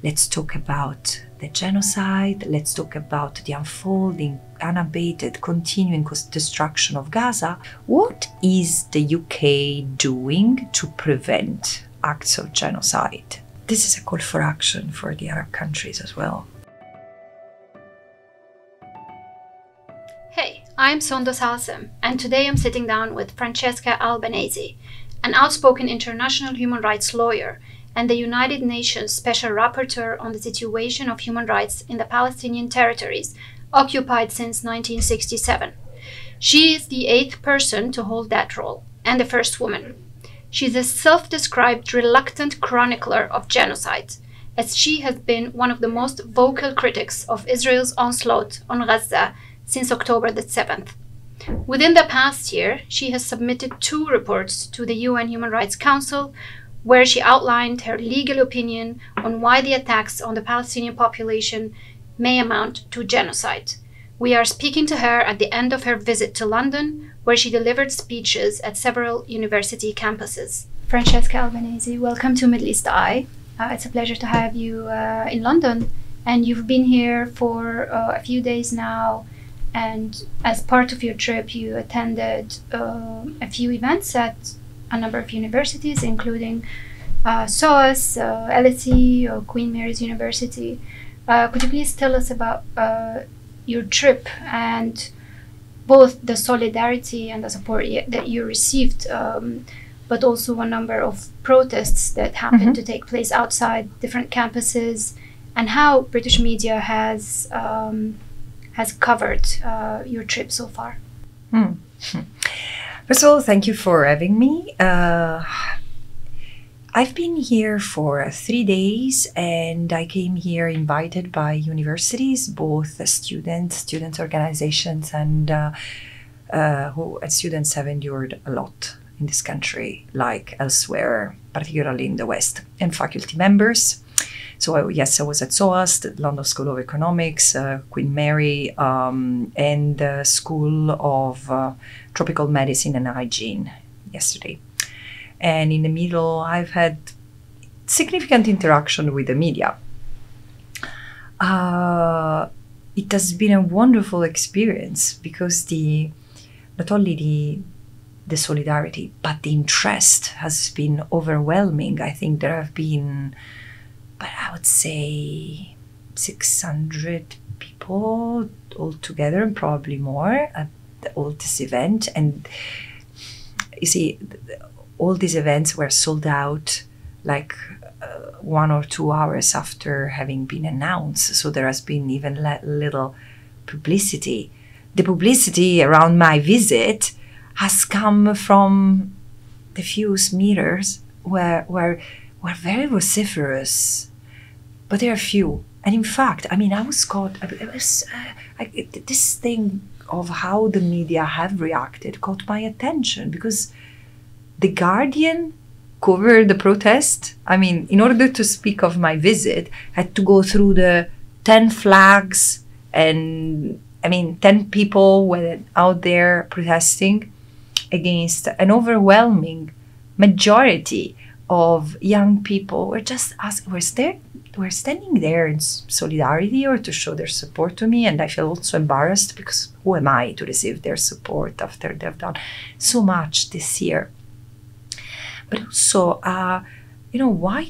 Let's talk about the genocide. Let's talk about the unfolding, unabated, continuing destruction of Gaza. What is the UK doing to prevent acts of genocide? This is a call for action for the Arab countries as well. Hey, I'm Sondos Asem, and today I'm sitting down with Francesca Albanese, an outspoken international human rights lawyer and the United Nations Special Rapporteur on the situation of human rights in the Palestinian territories occupied since 1967. She is the 8th person to hold that role, and the first woman. She's a self-described reluctant chronicler of genocide, as she has been one of the most vocal critics of Israel's onslaught on Gaza since October the 7th. Within the past year, she has submitted 2 reports to the UN Human Rights Council, where she outlined her legal opinion on why the attacks on the Palestinian population may amount to genocide. We are speaking to her at the end of her visit to London, where she delivered speeches at several university campuses. Francesca Albanese, welcome to Middle East Eye. It's a pleasure to have you in London, and you've been here for a few days now. And as part of your trip, you attended a few events at a number of universities, including SOAS, LSE, Queen Mary's University. Could you please tell us about your trip and both the solidarity and the support that you received, but also a number of protests that happened to take place outside different campuses, and how British media has covered your trip so far? First of all, thank you for having me. I've been here for 3 days, and I came here invited by universities, both student organizations, and students have endured a lot in this country, like elsewhere, particularly in the West, and faculty members. So yes, I was at SOAS, the London School of Economics, Queen Mary, and the School of Tropical Medicine and Hygiene yesterday. And in the middle, I've had significant interaction with the media. It has been a wonderful experience because not only the solidarity, but the interest has been overwhelming. I think there have been, but I would say 600 people altogether, and probably more, at all this event. And you see, all these events were sold out like 1 or 2 hours after having been announced. So there has been even little publicity. The publicity around my visit has come from the few meters where very vociferous, but there are few. And in fact, I mean, I was caught, this thing of how the media have reacted caught my attention, because The Guardian covered the protest. I mean, in order to speak of my visit, I had to go through the 10 flags and, 10 people were out there protesting against an overwhelming majority of young people. Were standing there in solidarity or to show their support to me. And I feel also embarrassed, because who am I to receive their support after they've done so much this year? But also, why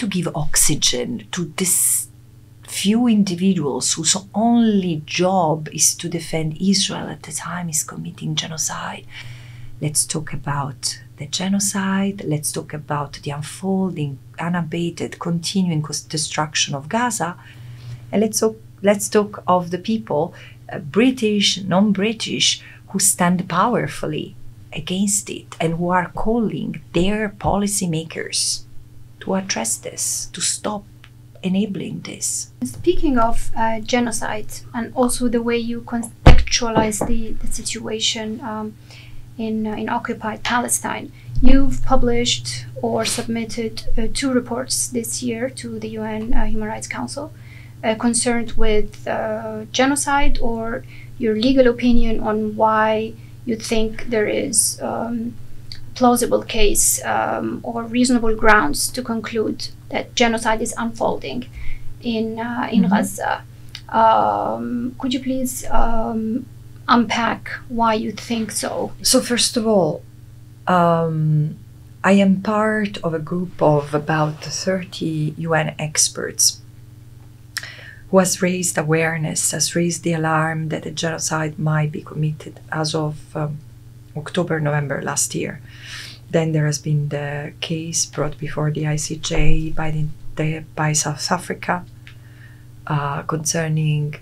to give oxygen to this few individuals whose only job is to defend Israel at the time is committing genocide? Let's talk about the genocide. Let's talk about the unfolding, unabated, continuing destruction of Gaza. And let's talk of the people, British, non-British, who stand powerfully against it and who are calling their policymakers to address this, to stop enabling this. Speaking of genocide, and also the way you contextualize the situation in occupied Palestine, you've published or submitted 2 reports this year to the UN Human Rights Council concerned with genocide, or your legal opinion on why you think there is plausible case or reasonable grounds to conclude that genocide is unfolding in Gaza. Could you please unpack why you think so? So first of all, I am part of a group of about 30 UN experts who has raised awareness, has raised the alarm that a genocide might be committed as of October, November last year. Then there has been the case brought before the ICJ by South Africa concerning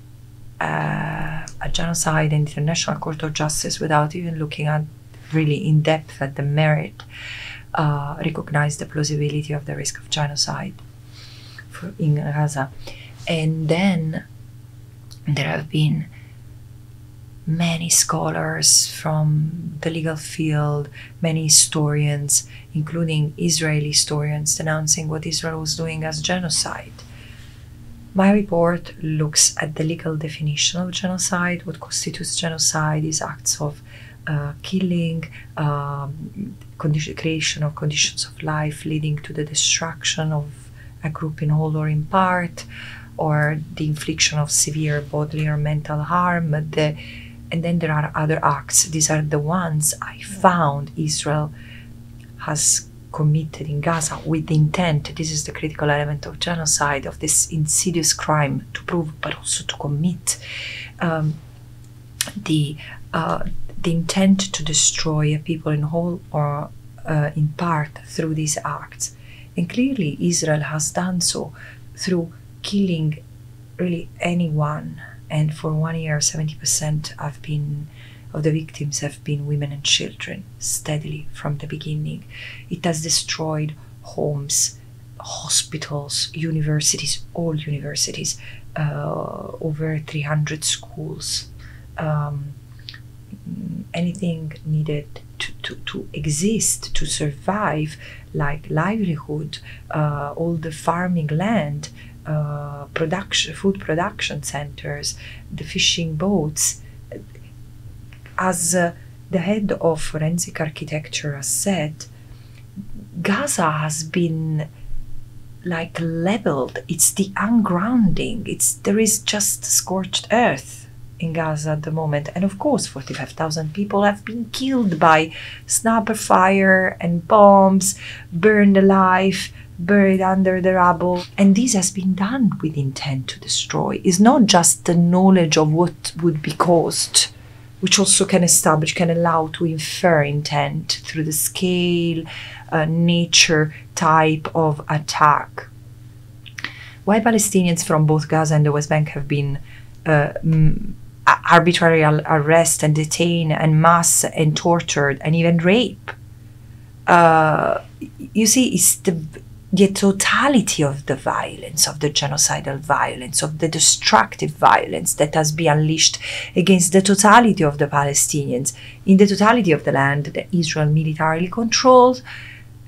a genocide in the International Court of Justice without even looking at really in depth at the merit, recognized the plausibility of the risk of genocide in Gaza. And then there have been many scholars from the legal field, many historians, including Israeli historians, denouncing what Israel was doing as genocide. My report looks at the legal definition of genocide. What constitutes genocide is acts of killing, creation of conditions of life leading to the destruction of a group in whole or in part, or the infliction of severe bodily or mental harm. And then there are other acts. These are the ones I found Israel has committed in Gaza with intent. This is the critical element of genocide, of this insidious crime to prove but also to commit. The intent to destroy a people in whole or in part through these acts. And clearly Israel has done so through killing really anyone. And for 1 year, 70% of the victims have been women and children, steadily from the beginning. It has destroyed homes, hospitals, universities, all universities, over 300 schools. Anything needed to exist, to survive, like livelihood, all the farming land, food production centers, the fishing boats. As the head of forensic architecture has said, Gaza has been like leveled. It's the ungrounding. There is just scorched earth in Gaza at the moment. And of course, 45,000 people have been killed by sniper fire and bombs, burned alive, buried under the rubble. And this has been done with intent to destroy. It's not just the knowledge of what would be caused, which also can allow to infer intent through the scale, nature, type of attack. Why Palestinians from both Gaza and the West Bank have been arbitrarily arrested and detained and mass and tortured and even rape. You see, it's the totality of the violence, of the genocidal violence, of the destructive violence that has been unleashed against the totality of the Palestinians, in the totality of the land that Israel militarily controls,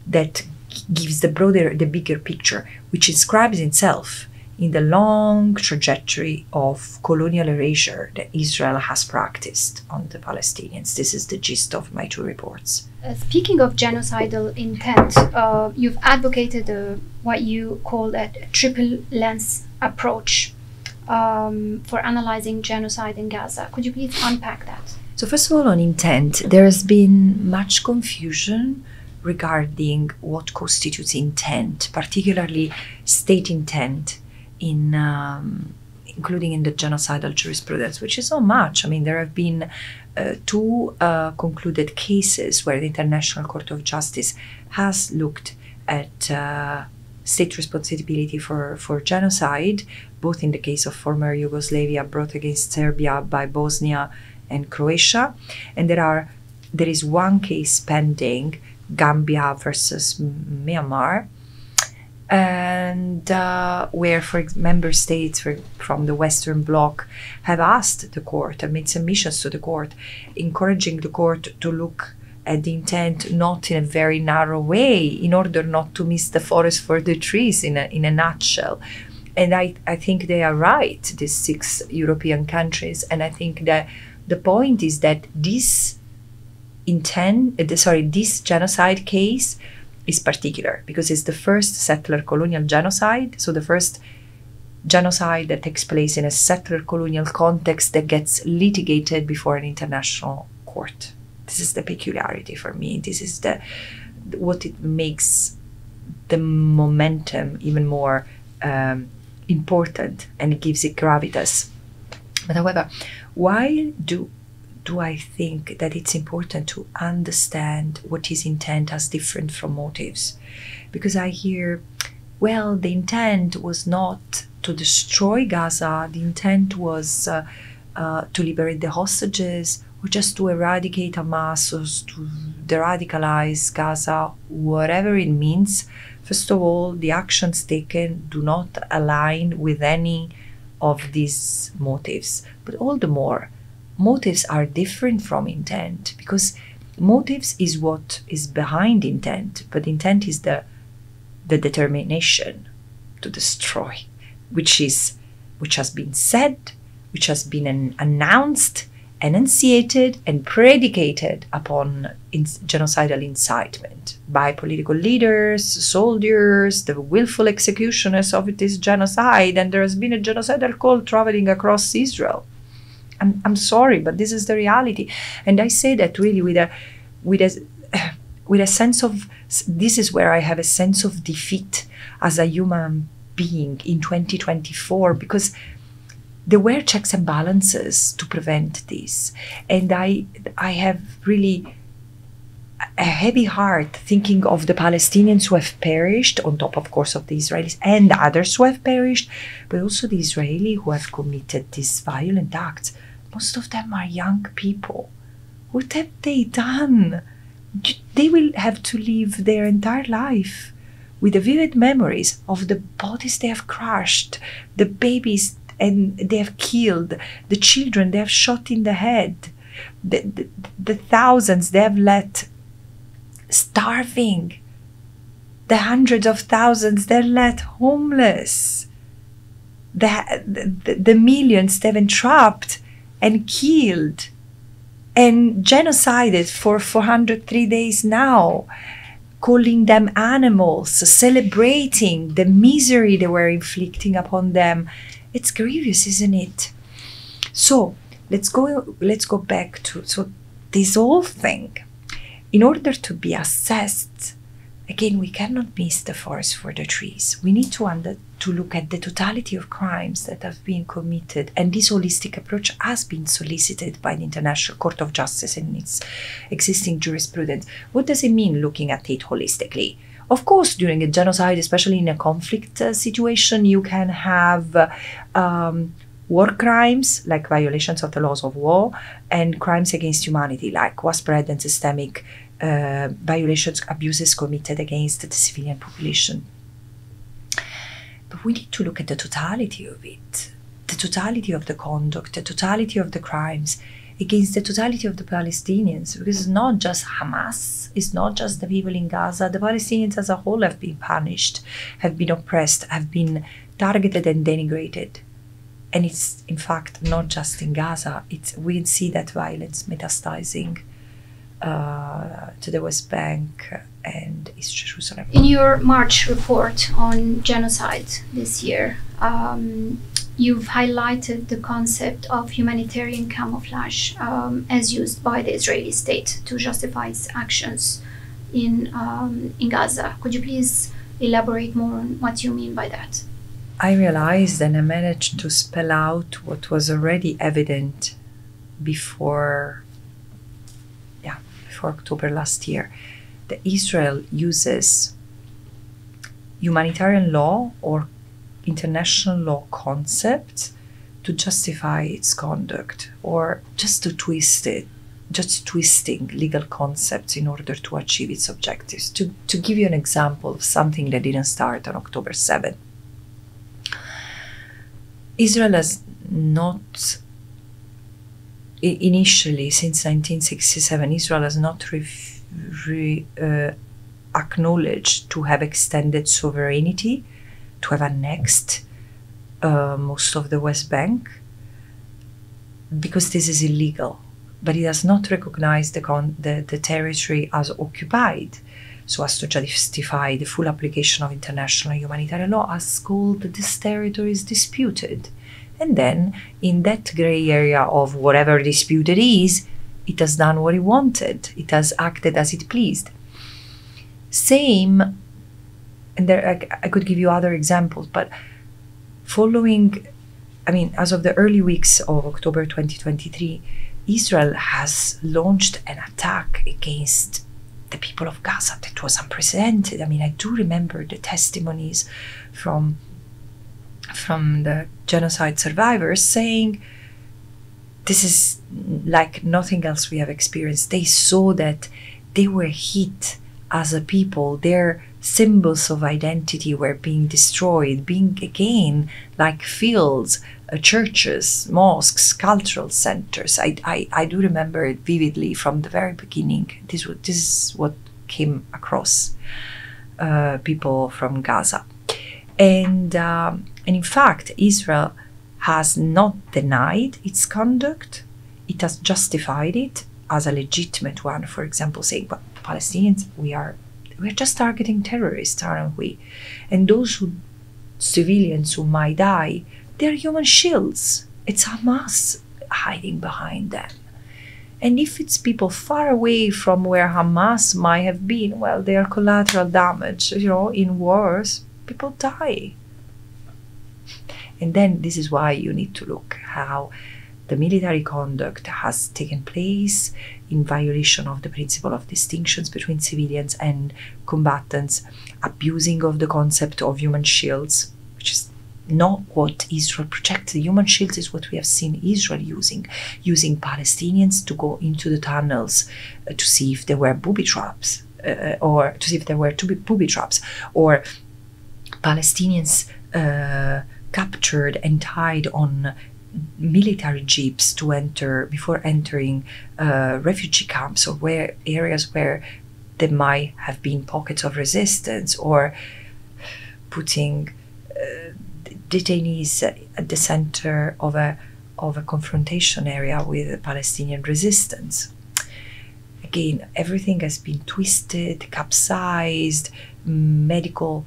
that gives the bigger picture, which inscribes itself in the long trajectory of colonial erasure that Israel has practiced on the Palestinians. This is the gist of my two reports. Speaking of genocidal intent, you've advocated what you call a triple lens approach for analyzing genocide in Gaza. Could you please unpack that? So first of all, on intent, there has been much confusion regarding what constitutes intent, particularly state intent, including in the genocidal jurisprudence, which is not much. I mean, there have been two concluded cases where the International Court of Justice has looked at state responsibility for genocide, both in the case of former Yugoslavia brought against Serbia by Bosnia and Croatia. And there is one case pending, Gambia versus Myanmar, and where, for member states from the Western Bloc have asked the court and made submissions to the court, encouraging the court to look at the intent not in a very narrow way, in order not to miss the forest for the trees in a nutshell. And I think they are right, these 6 European countries. And I think that the point is that this this genocide case is particular because it's the first settler colonial genocide. So the first genocide that takes place in a settler colonial context that gets litigated before an international court. This is the peculiarity for me. This is what it makes the momentum even more important, and it gives it gravitas. But however, why do I think that it's important to understand what is intent as different from motives? Because I hear, well, the intent was not to destroy Gaza, the intent was to liberate the hostages, or just to eradicate Hamas, or to de-radicalize Gaza, whatever it means. First of all, the actions taken do not align with any of these motives. But all the more, motives are different from intent, because motives is what is behind intent, but intent is the determination to destroy, which has been said, which has been announced, enunciated, and predicated upon genocidal incitement by political leaders, soldiers, the willful executioners of this genocide. And there has been a genocidal call traveling across Israel. I'm sorry, but this is the reality. And I say that really with a sense of, this is where I have a sense of defeat as a human being in 2024, because there were checks and balances to prevent this. And I have really a heavy heart thinking of the Palestinians who have perished, on top, of course, of the Israelis and others who have perished, but also the Israeli who have committed these violent acts. Most of them are young people. What have they done? They will have to live their entire life with the vivid memories of the bodies they have crushed, the babies and they have killed, the children they have shot in the head, the thousands they have let starving, the hundreds of thousands they let homeless, the millions they've entrapped and killed and genocided for 403 days now, calling them animals, celebrating the misery they were inflicting upon them. It's grievous, isn't it? So let's go back to this whole thing. In order to be assessed, again, we cannot miss the forest for the trees. We need to look at the totality of crimes that have been committed, and this holistic approach has been solicited by the International Court of Justice in its existing jurisprudence. What does it mean looking at it holistically? Of course, during a genocide, especially in a conflict situation, you can have war crimes, like violations of the laws of war, and crimes against humanity, like widespread and systemic violations, abuses committed against the civilian population. But we need to look at the totality of it, the totality of the conduct, the totality of the crimes, against the totality of the Palestinians, because it's not just Hamas, it's not just the people in Gaza. The Palestinians as a whole have been punished, have been oppressed, have been targeted and denigrated. And it's, in fact, not just in Gaza. We can see that violence metastasizing to the West Bank and East Jerusalem. In your March report on genocide this year, you've highlighted the concept of humanitarian camouflage as used by the Israeli state to justify its actions in Gaza. Could you please elaborate more on what you mean by that? I realized and I managed to spell out what was already evident before October last year, that Israel uses humanitarian law or international law concept to justify its conduct, or just to twist it, just twisting legal concepts in order to achieve its objectives. To give you an example of something that didn't start on October 7th, Israel has not, initially, since 1967, Israel has not acknowledged to have extended sovereignty, to have annexed most of the West Bank, because this is illegal. but it does not recognize the territory as occupied, so as to justify the full application of international humanitarian law, has called this territory is disputed. And then, in that grey area of whatever dispute it is, it has done what it wanted. It has acted as it pleased. Same, and there I could give you other examples, but following, as of the early weeks of October 2023, Israel has launched an attack against the people of Gaza that was unprecedented. I do remember the testimonies from the genocide survivors saying this is like nothing else we have experienced. They saw that they were hit as a people. Their symbols of identity were being destroyed, being again like fields, churches, mosques, cultural centers. I do remember it vividly from the very beginning. This is what came across people from Gaza. And in fact, Israel has not denied its conduct. It has justified it as a legitimate one. For example, saying, "But Palestinians, we're just targeting terrorists, aren't we? And those civilians who might die, they're human shields. It's Hamas hiding behind them. And if it's people far away from where Hamas might have been, well, they are collateral damage. In wars, people die." And then this is why you need to look how the military conduct has taken place in violation of the principle of distinctions between civilians and combatants, abusing of the concept of human shields, which is not what Israel projected. Human shields is what we have seen Israel using Palestinians to go into the tunnels to see if there were booby traps, or Palestinians captured and tied on military jeeps to enter before entering refugee camps or areas where there might have been pockets of resistance, or putting detainees at the center of a confrontation area with Palestinian resistance. Again, everything has been twisted, capsized. Medical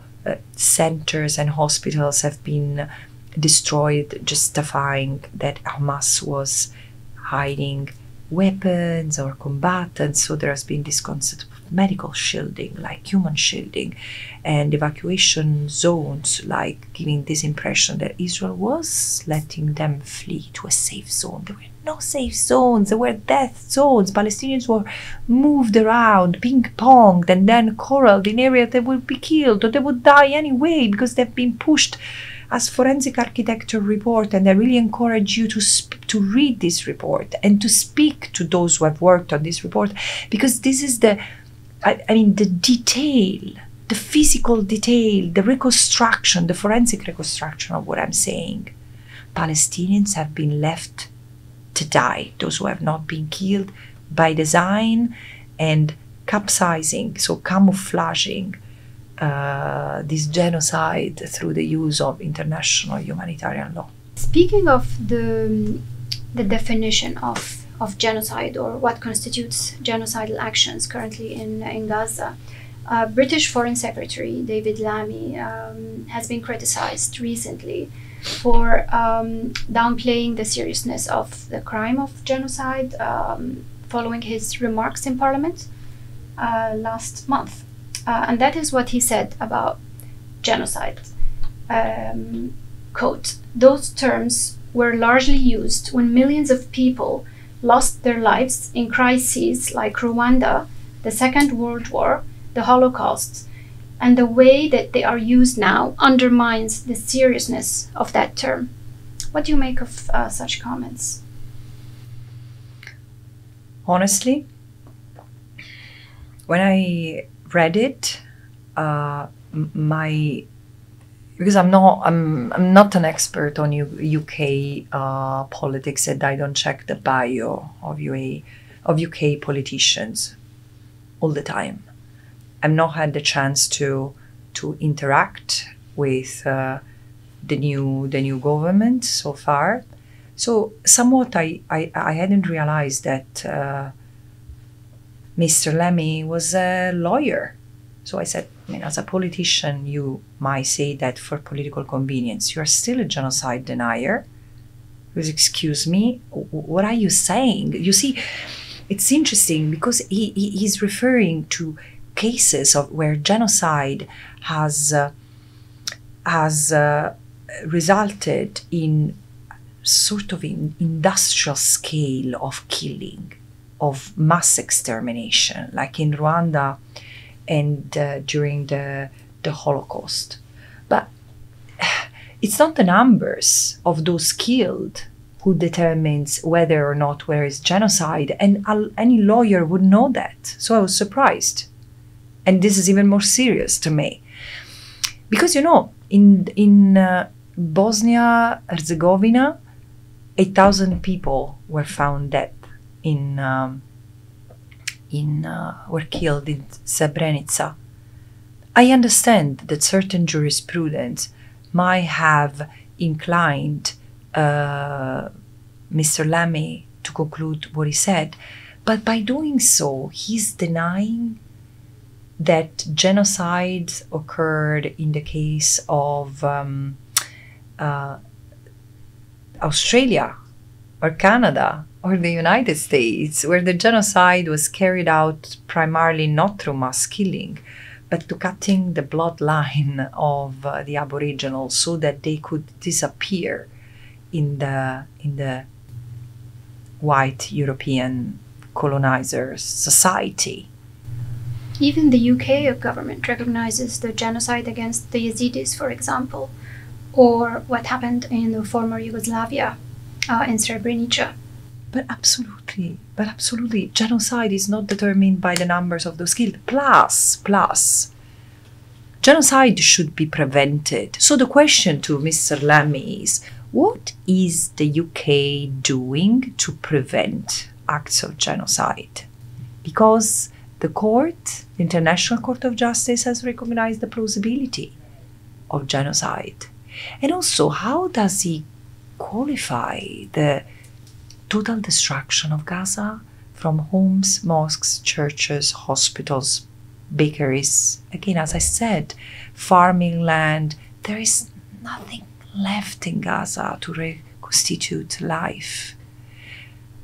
centers and hospitals have been destroyed, justifying that Hamas was hiding weapons or combatants. So there has been this concept of medical shielding, like human shielding, and evacuation zones, like giving this impression that Israel was letting them flee to a safe zone. There were no safe zones, there were death zones. Palestinians were moved around, ping-ponged, and then corralled in areas that would be killed, or they would die anyway because they've been pushed as forensic architecture report. And I really encourage you to read this report and to speak to those who have worked on this report, because this is the detail, the physical detail, the reconstruction, the forensic reconstruction of what I'm saying. Palestinians have been left to die, those who have not been killed, by design and capsizing, so camouflaging this genocide through the use of international humanitarian law. Speaking of the definition of genocide, or what constitutes genocidal actions currently in Gaza, British Foreign Secretary David Lamy has been criticized recently for downplaying the seriousness of the crime of genocide following his remarks in Parliament last month. And that is what he said about genocide. Quote, "Those terms were largely used when millions of people lost their lives in crises like Rwanda, the Second World War, the Holocaust, and the way that they are used now undermines the seriousness of that term." What do you make of such comments? Honestly, when I read it, because I'm not an expert on UK politics, and I don't check the bio of UK politicians all the time. I've not had the chance to interact with the new government so far, So somewhat I hadn't realized that Mr. Lamy was a lawyer. So I said, I mean, as a politician, you might say that for political convenience. You are still a genocide denier. Because, excuse me, what are you saying? You see, it's interesting because he's referring to cases of where genocide has resulted in sort of an industrial scale of killing, of mass extermination, like in Rwanda and during the Holocaust. But it's not the numbers of those killed who determines whether or not there is genocide, and any lawyer would know that. So I was surprised. And this is even more serious to me. Because, you know, in Bosnia-Herzegovina, 8,000 people were found dead were killed in Srebrenica. I understand that certain jurisprudence might have inclined Mr. Lamy to conclude what he said, but by doing so, he's denying that genocide occurred in the case of Australia or Canada or the United States, where the genocide was carried out primarily not through mass killing, but to cutting the bloodline of the Aboriginals so that they could disappear in the white European colonizers' society. Even the UK government recognizes the genocide against the Yazidis, for example, or what happened in the former Yugoslavia in Srebrenica. But absolutely, genocide is not determined by the numbers of those killed. Plus, genocide should be prevented. So the question to Mr. Lamy is, what is the UK doing to prevent acts of genocide? Because the International Court of Justice, has recognized the plausibility of genocide. And also, how does he qualify the total destruction of Gaza from homes, mosques, churches, hospitals, bakeries? Again, as I said, farming land. There is nothing left in Gaza to reconstitute life.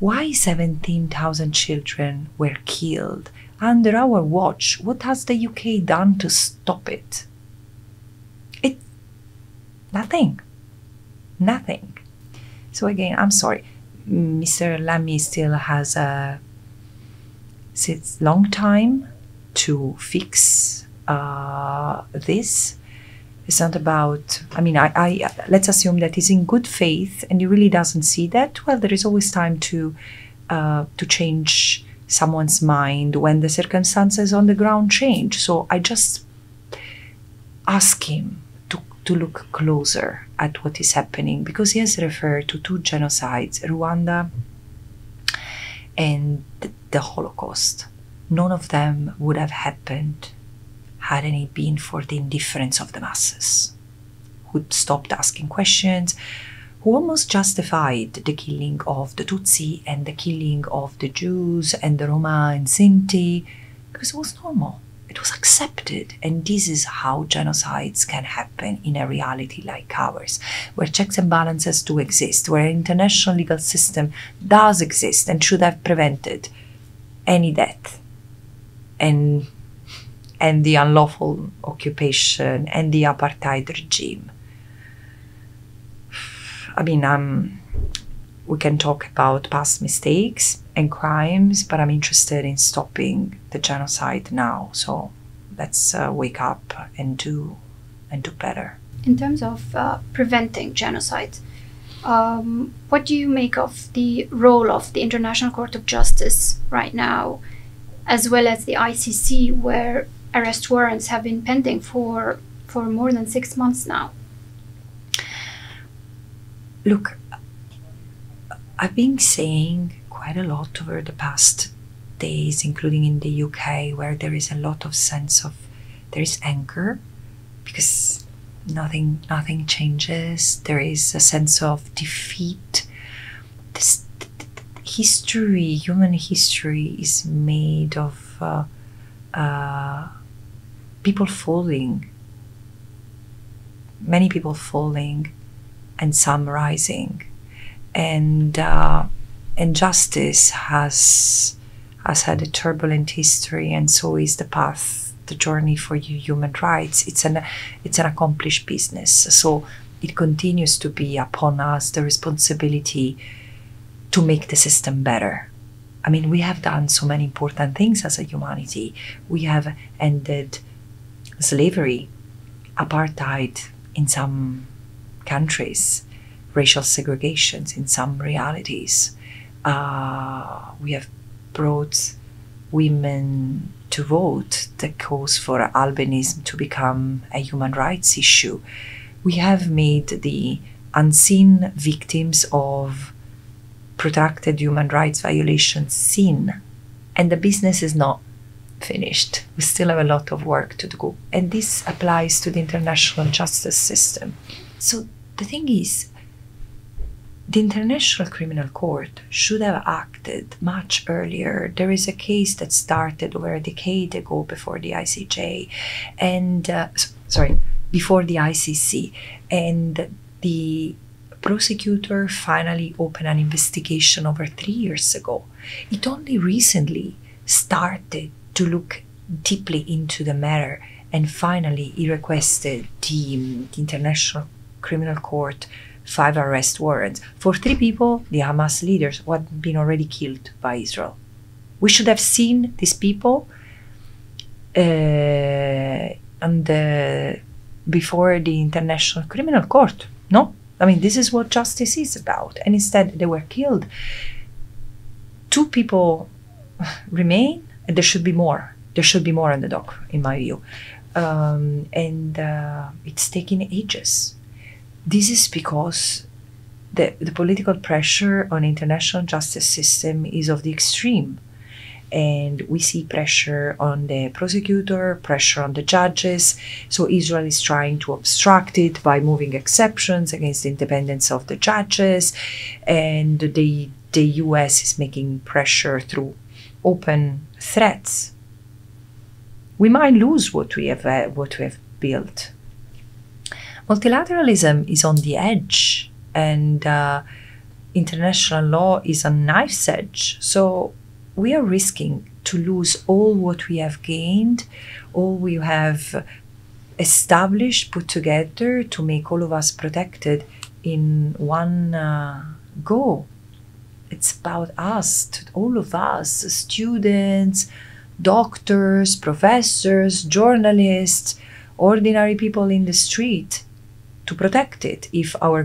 Why 17,000 children were killed under our watch? What has the UK done to stop it? Nothing. So again, I'm sorry, Mr. Lamy still has a long time to fix this. It's not about, I mean, let's assume that he's in good faith and he really doesn't see that. Well, there is always time to change someone's mind when the circumstances on the ground change. So I just ask him to look closer at what is happening, because he has referred to two genocides, Rwanda and the Holocaust. None of them would have happened hadn't it been for the indifference of the masses, who stopped asking questions, who almost justified the killing of the Tutsi and the killing of the Jews and the Roma and Sinti, because it was normal. It was accepted. And this is how genocides can happen in a reality like ours, where checks and balances do exist, where an international legal system does exist and should have prevented any death and the unlawful occupation and the apartheid regime. I mean, we can talk about past mistakes and crimes, but I'm interested in stopping the genocide now. So let's wake up and do better. In terms of preventing genocide, what do you make of the role of the International Court of Justice right now, as well as the ICC, where arrest warrants have been pending for more than 6 months now? Look, I've been saying quite a lot over the past days, including in the UK, where there is a lot of sense of, there is anger because nothing changes. There is a sense of defeat this history, human history, is made of people falling, many people falling, and some rising, and justice has had a turbulent history, and so is the path, the journey for human rights. It's an accomplished business, so it continues to be upon us the responsibility to make the system better. I mean, we have done so many important things as a humanity. We have ended slavery, apartheid in some countries, racial segregations in some realities. We have brought women to vote, the cause for albinism to become a human rights issue. We have made the unseen victims of protracted human rights violations seen, and the business is not finished. We still have a lot of work to do, and this applies to the international justice system. So the thing is, the International Criminal Court should have acted much earlier. There is a case that started over a decade ago before the ICJ, and before the ICC, and the prosecutor finally opened an investigation over 3 years ago. It only recently started to look deeply into the matter, and finally he requested the International Criminal Court 5 arrest warrants for 3 people, the Hamas leaders, who had been already killed by Israel. We should have seen these people before the International Criminal Court, no? I mean, this is what justice is about, and instead they were killed. 2 people remain, and there should be more. There should be more on the dock, in my view. And it's taking ages. This is because the political pressure on the international justice system is of the extreme. And we see pressure on the prosecutor, pressure on the judges. So Israel is trying to obstruct it by moving exceptions against the independence of the judges. And the US is making pressure through open threats. We might lose what we have built. Multilateralism is on the edge, and international law is on knife's edge. So we are risking to lose all what we have gained, all we have established, put together to make all of us protected in one go. It's about us, all of us, students, doctors, professors, journalists, ordinary people in the street, to protect it if our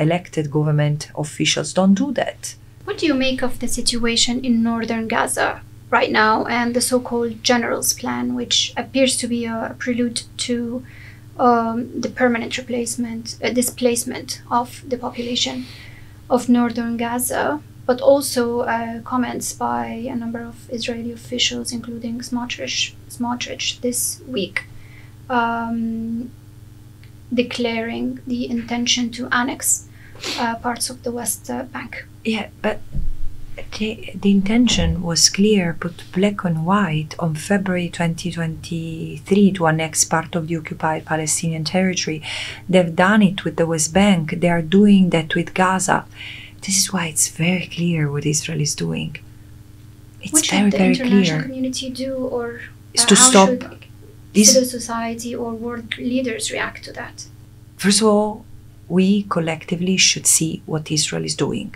elected government officials don't do that. What do you make of the situation in northern Gaza right now and the so-called General's Plan, which appears to be a prelude to the permanent displacement of the population of northern Gaza, but also comments by a number of Israeli officials, including Smotrich this week, declaring the intention to annex parts of the West Bank. Yeah, but the intention was clear, put black on white on February 2023 to annex part of the occupied Palestinian territory. They've done it with the West Bank. They are doing that with Gaza. This is why it's very clear what Israel is doing. It's what very, should the very international clear. Community do, or Is to how stop should this. civil society or world leaders react to that? First of all, we collectively should see what Israel is doing.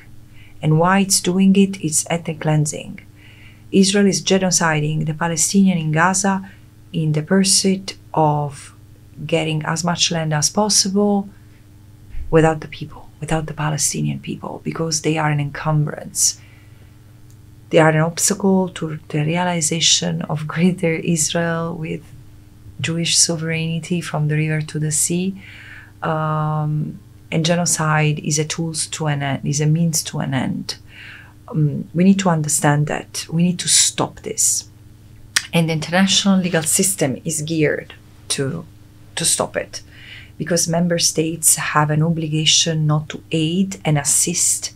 And why it's doing it is ethnic cleansing. Israel is genociding the Palestinian in Gaza in the pursuit of getting as much land as possible without the people, without the Palestinian people, because they are an encumbrance. They are an obstacle to the realization of greater Israel with Jewish sovereignty from the river to the sea. And genocide is a is a means to an end. We need to understand that. We need to stop this. And the international legal system is geared to stop it, because member states have an obligation not to aid and assist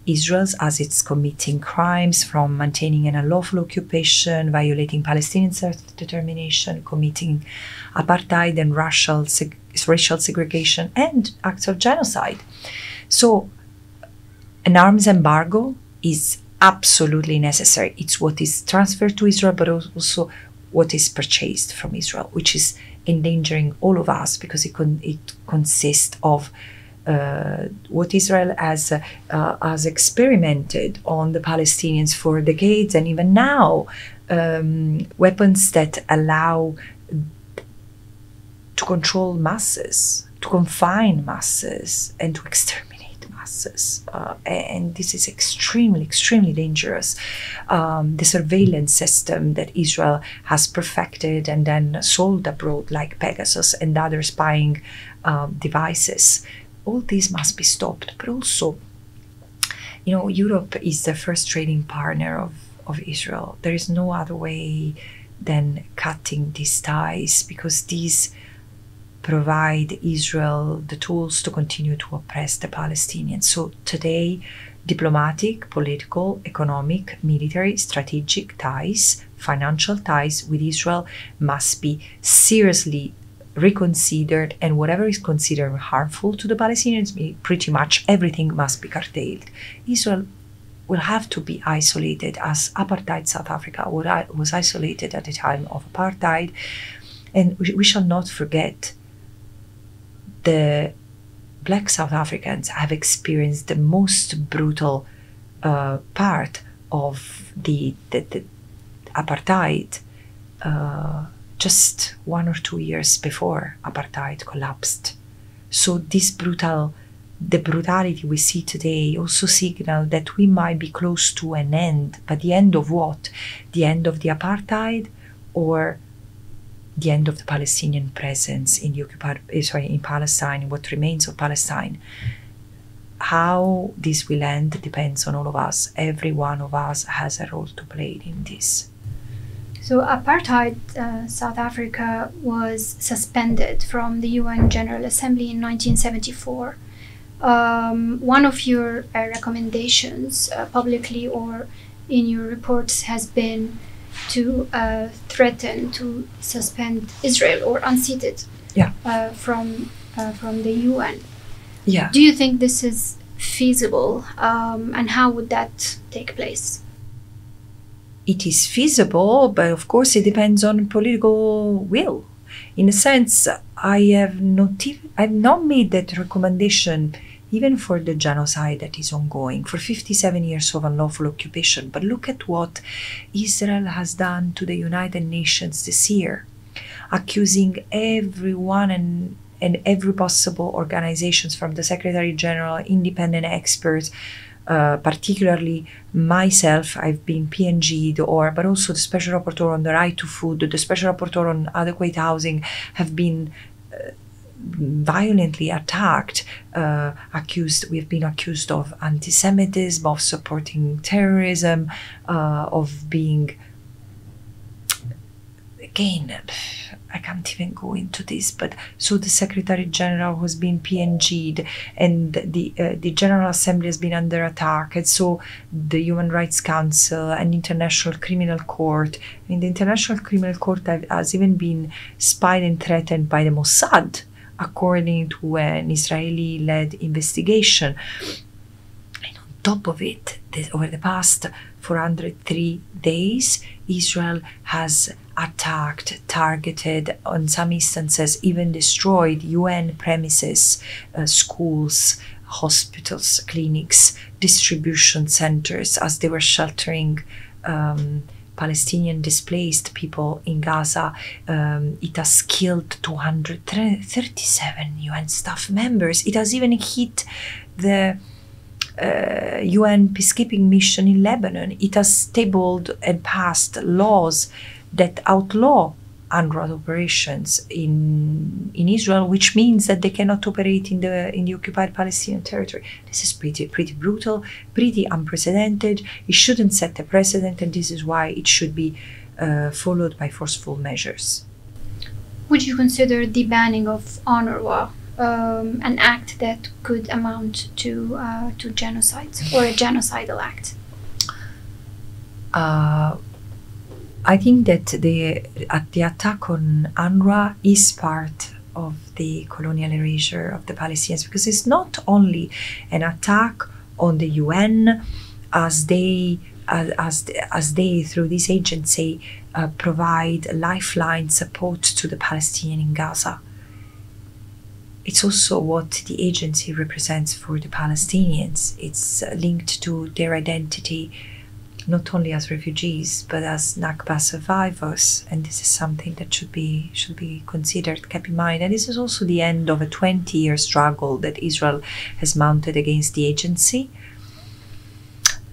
Israel, as it's committing crimes from maintaining an unlawful occupation, violating Palestinian self-determination, committing apartheid and racial segregation, and acts of genocide. So an arms embargo is absolutely necessary. It's what is transferred to Israel, but also what is purchased from Israel, which is endangering all of us, because it consists of what Israel has experimented on the Palestinians for decades, and even now, weapons that allow to control masses, to confine masses, and to exterminate masses. And this is extremely, extremely dangerous. The surveillance system that Israel has perfected and then sold abroad, like Pegasus and other spying devices, all these must be stopped. But also, you know, Europe is the first trading partner of Israel. There is no other way than cutting these ties, because these provide Israel the tools to continue to oppress the Palestinians. So today, diplomatic, political, economic, military, strategic ties, financial ties with Israel must be seriously reconsidered, and whatever is considered harmful to the Palestinians, pretty much everything must be curtailed. Israel will have to be isolated, as apartheid South Africa was isolated at the time of apartheid. And we shall not forget, the Black South Africans have experienced the most brutal part of the apartheid just 1 or 2 years before apartheid collapsed. So the brutality we see today also signal that we might be close to an end. But the end of what? The end of the apartheid, or the end of the Palestinian presence in in Palestine, what remains of Palestine? How this will end depends on all of us. Every one of us has a role to play in this. So apartheid South Africa was suspended from the UN General Assembly in 1974. One of your recommendations publicly or in your reports has been to threaten to suspend Israel or unseat it from the UN. Yeah. Do you think this is feasible, and how would that take place? It is feasible, but of course it depends on political will. In a sense, I've not made that recommendation even for the genocide that is ongoing, for 57 years of unlawful occupation. But look at what Israel has done to the United Nations this year, accusing everyone and every possible organizations, from the Secretary General, independent experts, particularly myself, I've been PNG'd, but also the Special Rapporteur on the right to food, the Special Rapporteur on adequate housing have been violently attacked, we've been accused of anti-Semitism, of supporting terrorism, of being, again, I can't even go into this, but so the Secretary General has been PNG'd, and the General Assembly has been under attack, and so the Human Rights Council and International Criminal Court. I mean, the International Criminal Court has even been spied and threatened by the Mossad, according to an Israeli-led investigation. And on top of it, over the past 403 days, Israel has attacked, targeted, on some instances even destroyed UN premises, schools, hospitals, clinics, distribution centers, as they were sheltering Palestinian displaced people in Gaza. It has killed 237 UN staff members. It has even hit the UN peacekeeping mission in Lebanon. It has tabled and passed laws that outlaw UNRWA operations in Israel, which means that they cannot operate in the occupied Palestinian territory. This is pretty brutal, pretty unprecedented. It shouldn't set a precedent, and this is why it should be followed by forceful measures. Would you consider the banning of UNRWA an act that could amount to genocide or a genocidal act? I think that the attack on UNRWA is part of the colonial erasure of the Palestinians, because it's not only an attack on the UN as they through this agency provide lifeline support to the Palestinian in Gaza. It's also what the agency represents for the Palestinians. It's linked to their identity not only as refugees but as Nakba survivors, and this is something that should be considered, kept in mind. And this is also the end of a 20-year struggle that Israel has mounted against the agency,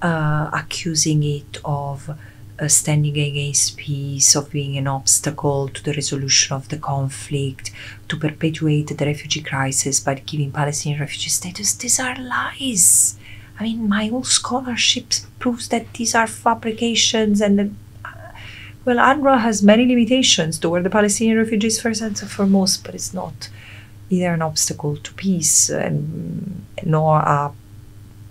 accusing it of standing against peace, of being an obstacle to the resolution of the conflict, to perpetuate the refugee crisis by giving Palestinian refugee status. These are lies. I mean, my whole scholarship proves that these are fabrications, and well, UNRWA has many limitations toward the Palestinian refugees first and foremost, but it's not either an obstacle to peace nor a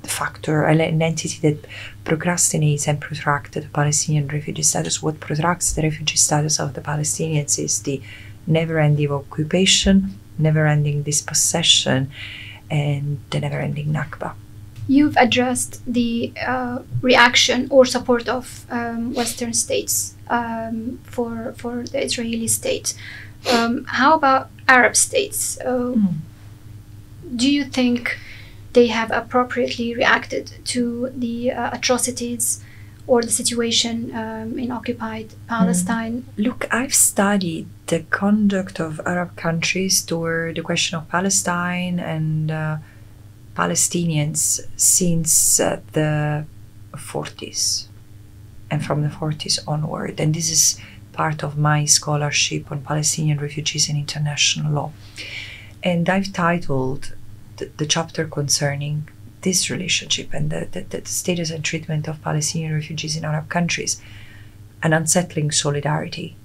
factor, an entity that procrastinates and protracts the Palestinian refugee status. What protracts the refugee status of the Palestinians is the never-ending occupation, never-ending dispossession, and the never-ending Nakba. You've addressed the reaction or support of Western states for the Israeli state. How about Arab states? Do you think they have appropriately reacted to the atrocities or the situation in occupied Palestine? Look, I've studied the conduct of Arab countries toward the question of Palestine and Palestinians since the 40s and from the 40s onward. And this is part of my scholarship on Palestinian refugees and international law. And I've titled the chapter concerning this relationship and the status and treatment of Palestinian refugees in Arab countries, an unsettling solidarity.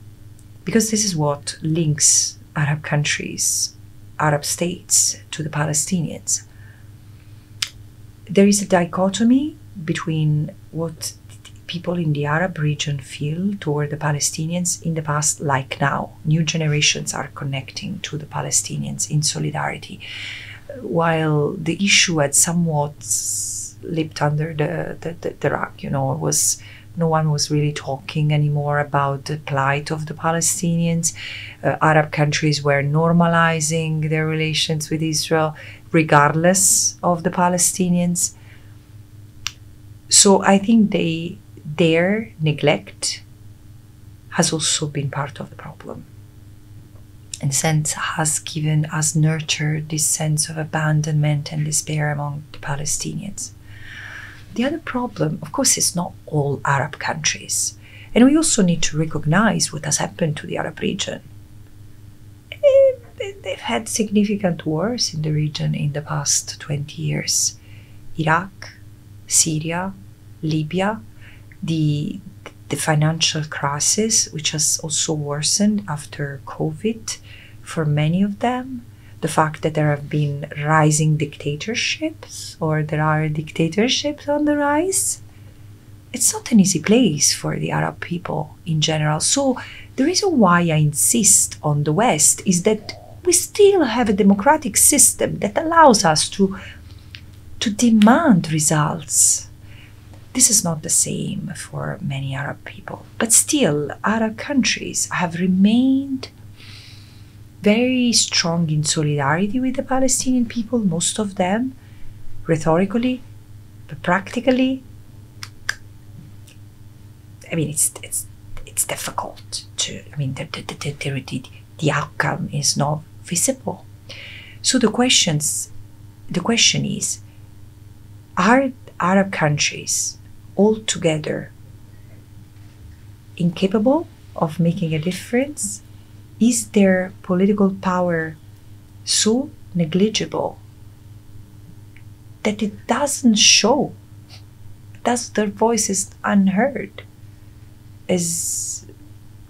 Because this is what links Arab countries, Arab states to the Palestinians. There is a dichotomy between what people in the Arab region feel toward the Palestinians in the past, like now. New generations are connecting to the Palestinians in solidarity, while the issue had somewhat slipped under the rug. No one was really talking anymore about the plight of the Palestinians. Arab countries were normalizing their relations with Israel regardless of the Palestinians. So I think their neglect has also been part of the problem, in a sense has nurtured this sense of abandonment and despair among the Palestinians. The other problem, of course, is not all Arab countries. And we also need to recognize what has happened to the Arab region. They've had significant wars in the region in the past 20 years. Iraq, Syria, Libya, the financial crisis, which has also worsened after COVID for many of them. The fact that there have been rising dictatorships, or there are dictatorships on the rise. It's not an easy place for the Arab people in general. So the reason why I insist on the West is that we still have a democratic system that allows us to demand results. This is not the same for many Arab people, but still Arab countries have remained very strong in solidarity with the Palestinian people, most of them, rhetorically, but practically. I mean, it's difficult to. I mean, the outcome is not visible. So the question is: are Arab countries altogether incapable of making a difference? Is their political power so negligible that it doesn't show? Thus their voice is unheard?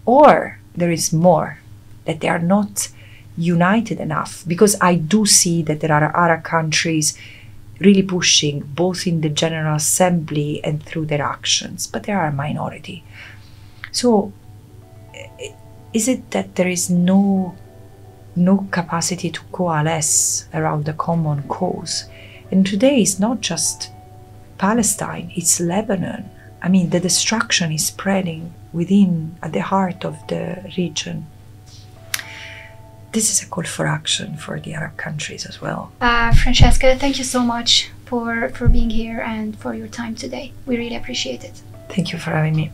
Or there is more, that they are not united enough, because I do see that there are other countries really pushing, both in the General Assembly and through their actions, but they are a minority. So is it that there is no capacity to coalesce around a common cause? And today it's not just Palestine, it's Lebanon. I mean, the destruction is spreading within, at the heart of the region. This is a call for action for the Arab countries as well. Francesca, thank you so much for being here and for your time today. We really appreciate it. Thank you for having me.